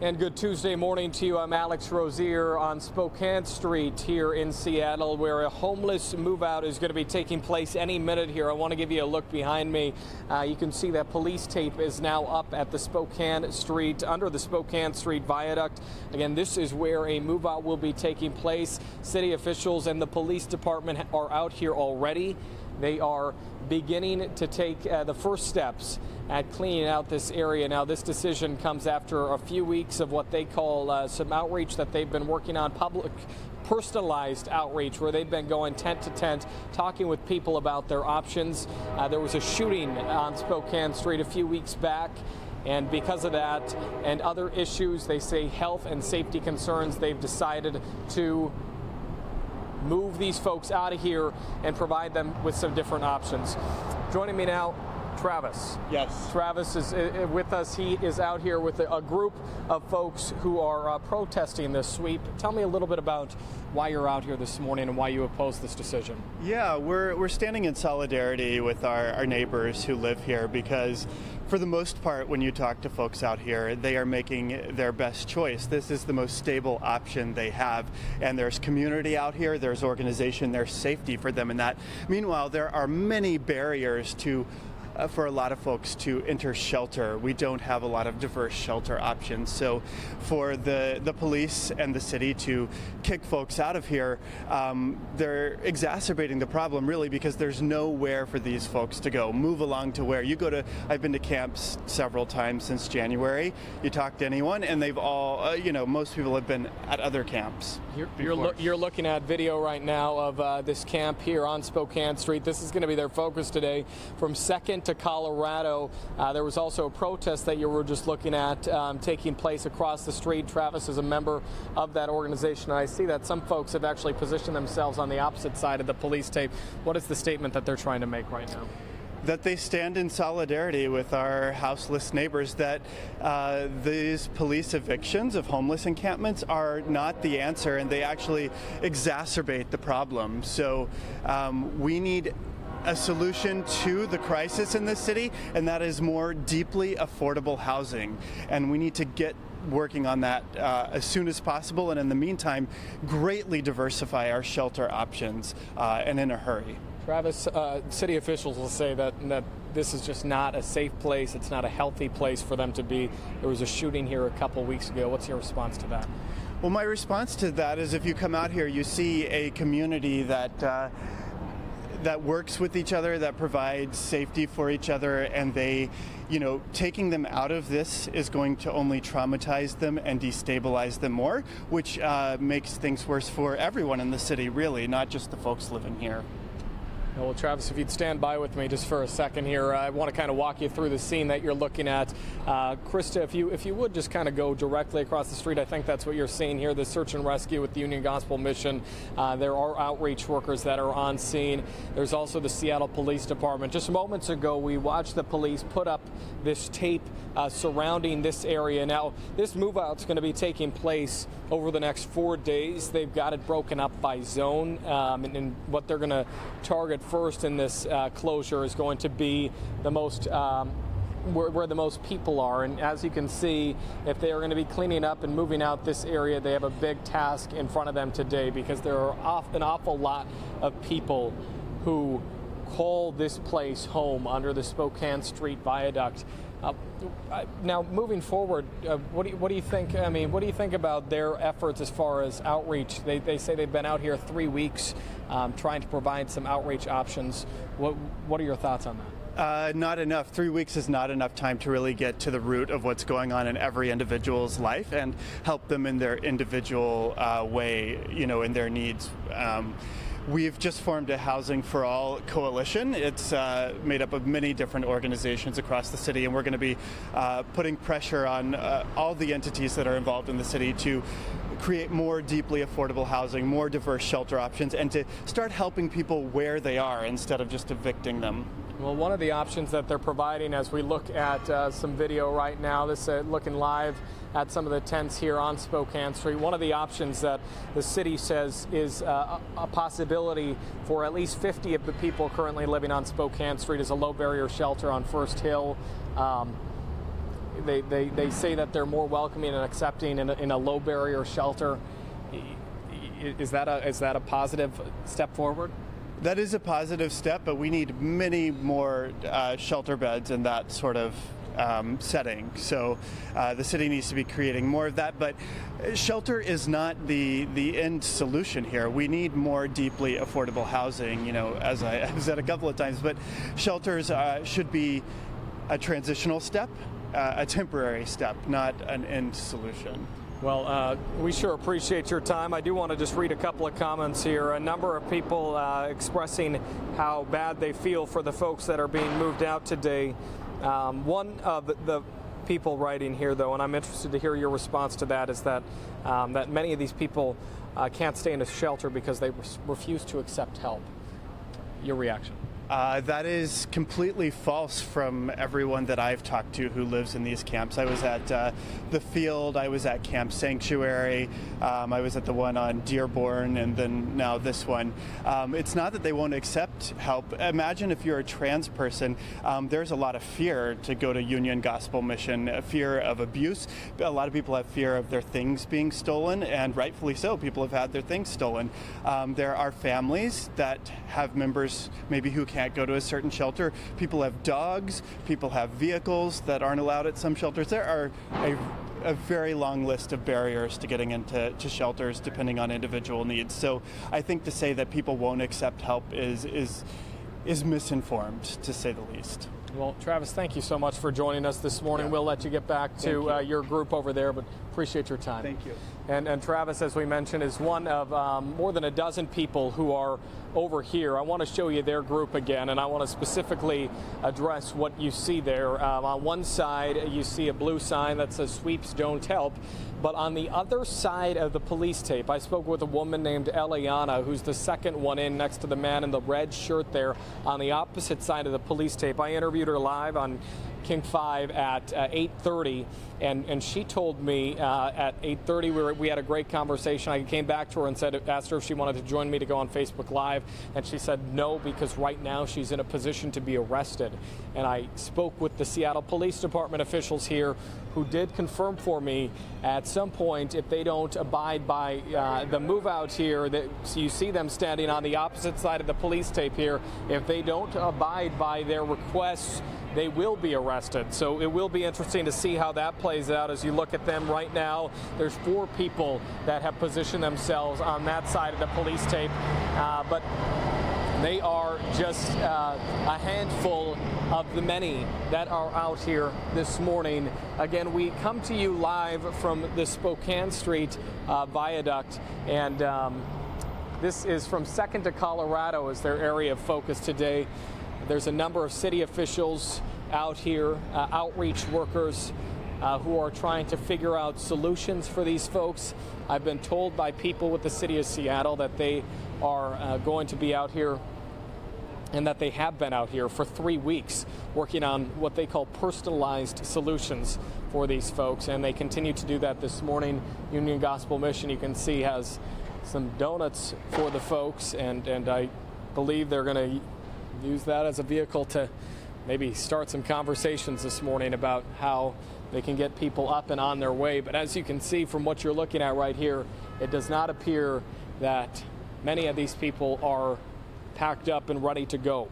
And good Tuesday morning to you. I'm Alex Rozier on Spokane Street here in Seattle, where a homeless move out is going to be taking place any minute here. I want to give you a look behind me. You can see that police tape is now up at the Spokane Street, under the Spokane Street viaduct. Again, this is where a move out will be taking place. City officials and the police department are out here already. They are beginning to take the first steps at cleaning out this area. Now, this decision comes after a few weeks of what they call some outreach that they've been working on, public personalized outreach, where they've been going tent to tent, talking with people about their options. There was a shooting on Spokane Street a few weeks back. And because of that and other issues, they say health and safety concerns, they've decided to move these folks out of here and provide them with some different options. Joining me now, Travis. Yes. Travis is with us. He is out here with a group of folks who are protesting this sweep. Tell me a little bit about why you're out here this morning and why you oppose this decision. Yeah, we're standing in solidarity with our neighbors who live here, because for the most part, when you talk to folks out here, they are making their best choice. This is the most stable option they have, and there's community out here, there's organization, there's safety for them in that. Meanwhile, there are many barriers for a lot of folks to enter shelter. We don't have a lot of diverse shelter options. So for the police and the city to kick folks out of here, they're exacerbating the problem, really, because there's nowhere for these folks to go. Move along to where you go to. I've been to camps several times since January. You talk to anyone and they've all, most people have been at other camps. You're looking at video right now of this camp here on Spokane Street. This is going to be their focus today, from 2nd to Colorado. There was also a protest that you were just looking at taking place across the street. Travis is a member of that organization. I see that some folks have actually positioned themselves on the opposite side of the police tape. What is the statement that they're trying to make right now? That they stand in solidarity with our houseless neighbors, that these police evictions of homeless encampments are not the answer, and they actually exacerbate the problem. So we need a solution to the crisis in this city, and that is more deeply affordable housing. And we need to get working on that as soon as possible, and in the meantime, greatly diversify our shelter options, and in a hurry. Travis, city officials will say that this is just not a safe place. It's not a healthy place for them to be. There was a shooting here a couple weeks ago. What's your response to that? Well, my response to that is, if you come out here, you see a community that works with each other, that provides safety for each other, and taking them out of this is going to only traumatize them and destabilize them more, which makes things worse for everyone in the city, really, not just the folks living here. Well, Travis, if you'd stand by with me just for a second here, I want to kind of walk you through the scene that you're looking at. Krista, if you would just kind of go directly across the street, I think that's what you're seeing here, the search and rescue with the Union Gospel Mission. There are outreach workers that are on scene. There's also the Seattle Police Department. Just moments ago, we watched the police put up this tape surrounding this area. Now, this move out is going to be taking place over the next 4 days. They've got it broken up by zone, and what they're going to target first in this closure is going to be the most where the most people are. And as you can see, if they are going to be cleaning up and moving out this area, they have a big task in front of them today, because there are an awful lot of people who call this place home under the Spokane Street viaduct. Now, moving forward, what do you think? I mean, what do you think about their efforts as far as outreach? They say they've been out here 3 weeks trying to provide some outreach options. What are your thoughts on that? Not enough. 3 weeks is not enough time to really get to the root of what's going on in every individual's life and help them in their individual way, in their needs. We've just formed a Housing for All coalition. It's made up of many different organizations across the city, and we're going to be putting pressure on all the entities that are involved in the city to create more deeply affordable housing, more diverse shelter options, and to start helping people where they are instead of just evicting them. Well, one of the options that they're providing, as we look at some video right now, this looking live at some of the tents here on Spokane Street, one of the options that the city says is a possibility for at least 50 of the people currently living on Spokane Street is a low barrier shelter on First Hill. they say that they're more welcoming and accepting in a low barrier shelter. Is that a positive step forward? That is a positive step, but we need many more shelter beds in that sort of setting. So the city needs to be creating more of that. But shelter is not the end solution here. We need more deeply affordable housing, you know, as I have said a couple of times. But shelters should be a transitional step, a temporary step, not an end solution. Well, we sure appreciate your time. I do want to just read a couple of comments here. A number of people expressing how bad they feel for the folks that are being moved out today. One of the people writing here, though, and I'm interested to hear your response to that, is that that many of these people can't stay in a shelter because they refuse to accept help. Your reaction? That is completely false from everyone that I've talked to who lives in these camps. I was at the Field, I was at Camp Sanctuary, I was at the one on Dearborn, and then now this one. It's not that they won't accept help. Imagine if you're a trans person, there's a lot of fear to go to Union Gospel Mission, a fear of abuse. A lot of people have fear of their things being stolen, and rightfully so. People have had their things stolen. There are families that have members maybe who can't go to a certain shelter. People have dogs. People have vehicles that aren't allowed at some shelters. There are a very long list of barriers to getting into shelters depending on individual needs. So I think to say that people won't accept help is misinformed, to say the least. Well, Travis, thank you so much for joining us this morning. Yeah. We'll let you get back to your group over there, but appreciate your time. Thank you. And Travis, as we mentioned, is one of more than a dozen people who are over here. I want to show you their group again, and I want to specifically address what you see there. On one side, you see a blue sign that says "Sweeps Don't Help," but on the other side of the police tape, I spoke with a woman named Eliana, who's the second one in next to the man in the red shirt there on the opposite side of the police tape. I interviewed her live on King 5 at 8:30, and she told me at 8:30 we had a great conversation. I came back to her and asked her if she wanted to join me to go on Facebook Live, and she said no, because right now she's in a position to be arrested. And I spoke with the Seattle Police Department officials here, who did confirm for me at some point, if they don't abide by the move out here, so you see them standing on the opposite side of the police tape here, if they don't abide by their requests, they will be arrested. So it will be interesting to see how that plays out. As you look at them right now, there's 4 people that have positioned themselves on that side of the police tape, but they are just a handful of the many that are out here this morning. Again, we come to you live from the Spokane Street viaduct, and this is from 2nd to Colorado as their area of focus today. There's a number of city officials out here, outreach workers who are trying to figure out solutions for these folks. I've been told by people with the city of Seattle that they are going to be out here, and that they have been out here for 3 weeks working on what they call personalized solutions for these folks, and they continue to do that this morning. Union Gospel Mission, you can see, has some donuts for the folks, and I believe they're going to use that as a vehicle to maybe start some conversations this morning about how they can get people up and on their way. But as you can see from what you're looking at right here, it does not appear that many of these people are packed up and ready to go.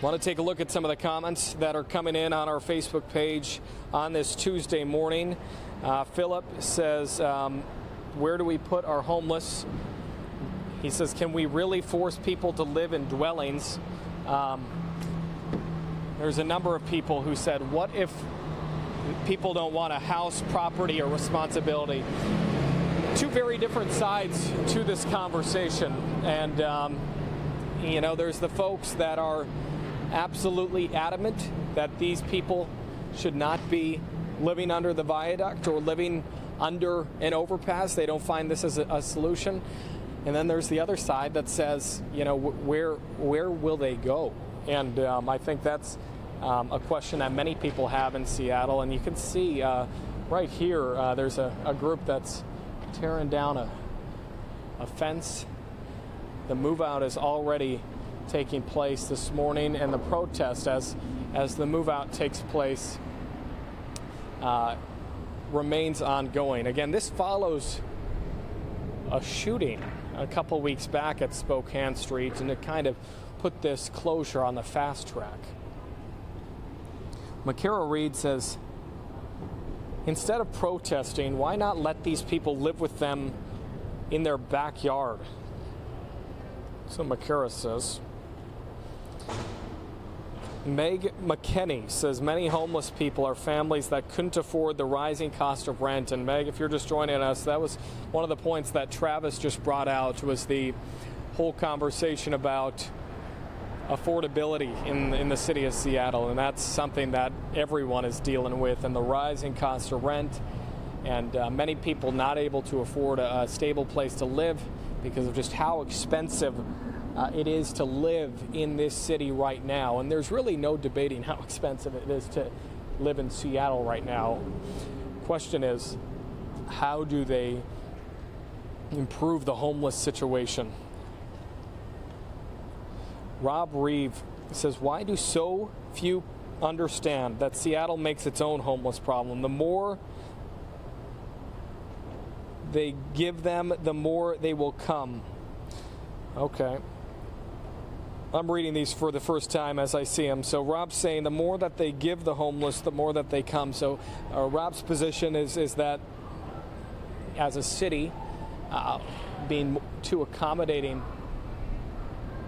Want to take a look at some of the comments that are coming in on our Facebook page on this Tuesday morning. Philip says, where do we put our homeless? He says, can we really force people to live in dwellings? There's a number of people who said, what if people don't want a house, property, or responsibility? 2 very different sides to this conversation. And, you know, there's the folks that are absolutely adamant that these people should not be living under the viaduct or living under an overpass. They don't find this as a solution. And then there's the other side that says, you know, where will they go? And I think that's a question that many people have in Seattle. And you can see right here, there's a group that's tearing down a fence. The move out is already taking place this morning, and the protest as the move out takes place remains ongoing. Again, this follows a shooting a couple weeks back at Spokane Street, and it kind of put this closure on the fast track. McKara Reed says, instead of protesting, why not let these people live with them in their backyard? So McKara says. Meg McKinney says many homeless people are families that couldn't afford the rising cost of rent. And Meg, if you're just joining us, that was one of the points that Travis just brought out, was the whole conversation about affordability in the city of Seattle. And that's something that everyone is dealing with, and the rising cost of rent, and many people not able to afford a stable place to live because of just how expensive it is to live in this city right now. And there's really no debating how expensive it is to live in Seattle right now. Question is, how do they improve the homeless situation? Rob Reeve says, why do so few understand that Seattle makes its own homeless problem? The more they give them, the more they will come. Okay. I'm reading these for the first time as I see them. So Rob's saying the more that they give the homeless, the more that they come. So Rob's position is that as a city, being too accommodating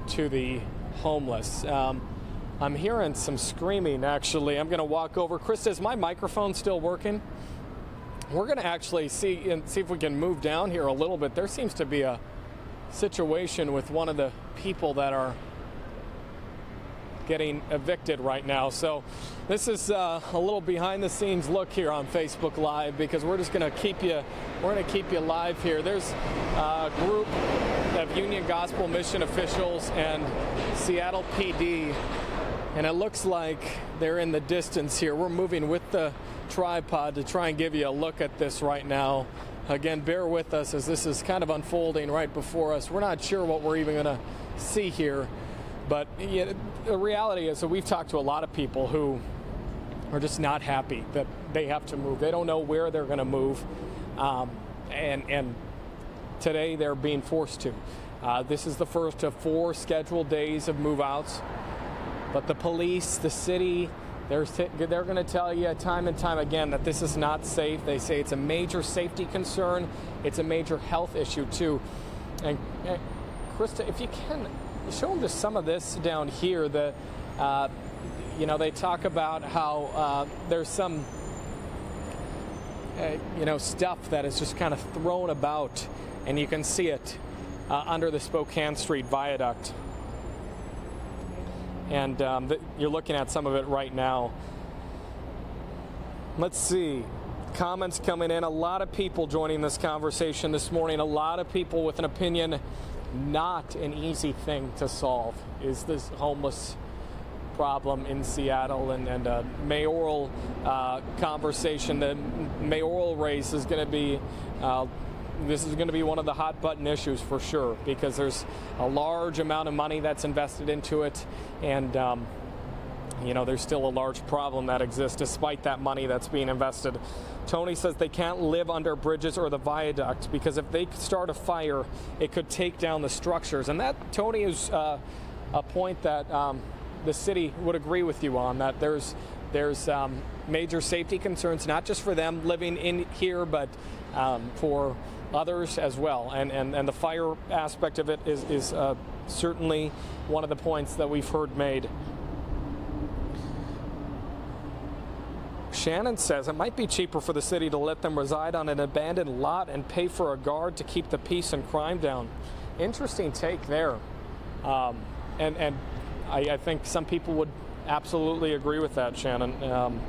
to the homeless. I'm hearing some screaming, actually. I'm going to walk over. Krista, is my microphone still working? We're going to actually see if we can move down here a little bit. There seems to be a situation with one of the people that are getting evicted right now. So this is a little behind the scenes look here on Facebook Live, because we're just going to keep you live here. There's a group of Union Gospel Mission officials and Seattle PD, and it looks like they're in the distance here. We're moving with the tripod to try and give you a look at this right now. Again, bear with us as this is kind of unfolding right before us. We're not sure what we're even going to see here. But yeah, the reality is that we've talked to a lot of people who are just not happy that they have to move. They don't know where they're going to move. And today they're being forced to. This is the first of 4 scheduled days of move-outs. But the police, the city, they're going to tell you time and time again that this is not safe. They say it's a major safety concern. It's a major health issue, too. And Krista, if you can, show them just some of this down here. They talk about how there's some, stuff that is just kind of thrown about, and you can see it under the Spokane Street viaduct. And you're looking at some of it right now. Let's see. Comments coming in. A lot of people joining this conversation this morning. A lot of people with an opinion. Not an easy thing to solve is this homeless problem in Seattle, and a mayoral conversation. The mayoral race is going to be this is going to be one of the hot button issues for sure, because there's a large amount of money that's invested into it, and there's still a large problem that exists despite that money that's being invested. Tony says they can't live under bridges or the viaduct because if they start a fire, it could take down the structures. And that, Tony, is a point that the city would agree with you on, that there's major safety concerns, not just for them living in here, but for others as well. And the fire aspect of it is certainly one of the points that we've heard made. Shannon says it might be cheaper for the city to let them reside on an abandoned lot and pay for a guard to keep the peace and crime down. Interesting take there. And I think some people would absolutely agree with that, Shannon.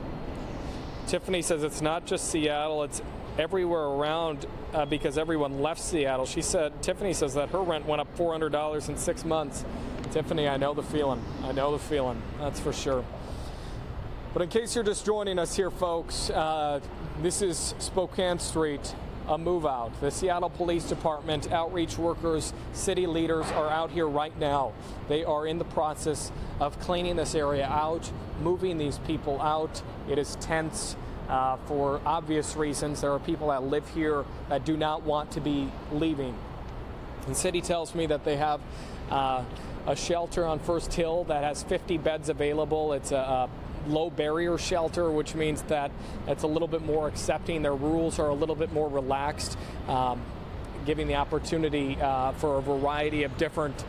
Tiffany says it's not just Seattle, it's everywhere around because everyone left Seattle. Tiffany says that her rent went up $400 in 6 months. Tiffany, I know the feeling. That's for sure. But in case you're just joining us here, folks, this is Spokane Street, a move out. The Seattle Police Department, outreach workers, city leaders are out here right now. They are in the process of cleaning this area out, moving these people out. It is tense. for obvious reasons. There are people that live here that do not want to be leaving. The city tells me that they have a shelter on First Hill that has 50 beds available. It's a low barrier shelter, which means that it's a little bit more accepting. Their rules are a little bit more relaxed, giving the opportunity for a variety of different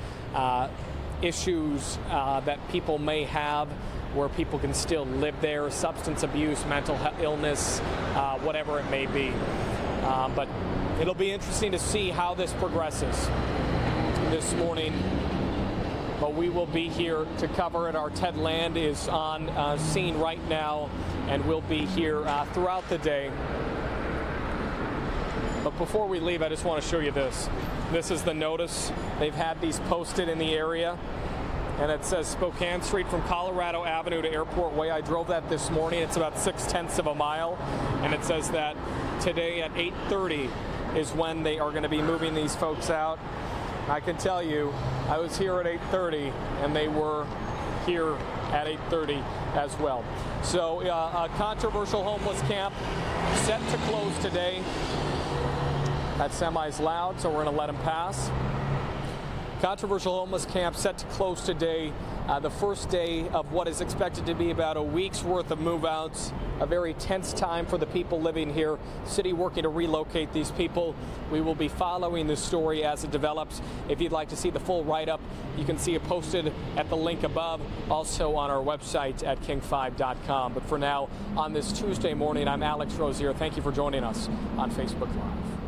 issues that people may have, where people can still live there, substance abuse, mental illness, whatever it may be. But it'll be interesting to see how this progresses this morning. But we will be here to cover it. Our Ted Land is on scene right now, and we'll be here throughout the day. But before we leave, I just want to show you this. This is the notice. They've had these posted in the area, and it says Spokane Street from Colorado Avenue to Airport Way. I drove that this morning. It's about 0.6 of a mile, and it says that today at 8:30 is when they are going to be moving these folks out. I can tell you, I was here at 8:30, and they were here at 8:30 as well. So a controversial homeless camp set to close today. That semi's loud, so we're going to let them pass. Controversial homeless camp set to close today, the first day of what is expected to be about a week's worth of move-outs. A very tense time for the people living here. City working to relocate these people. We will be following this story as it develops. If you'd like to see the full write-up, you can see it posted at the link above, also on our website at king5.com. But for now, on this Tuesday morning, I'm Alex Rozier. Thank you for joining us on Facebook Live.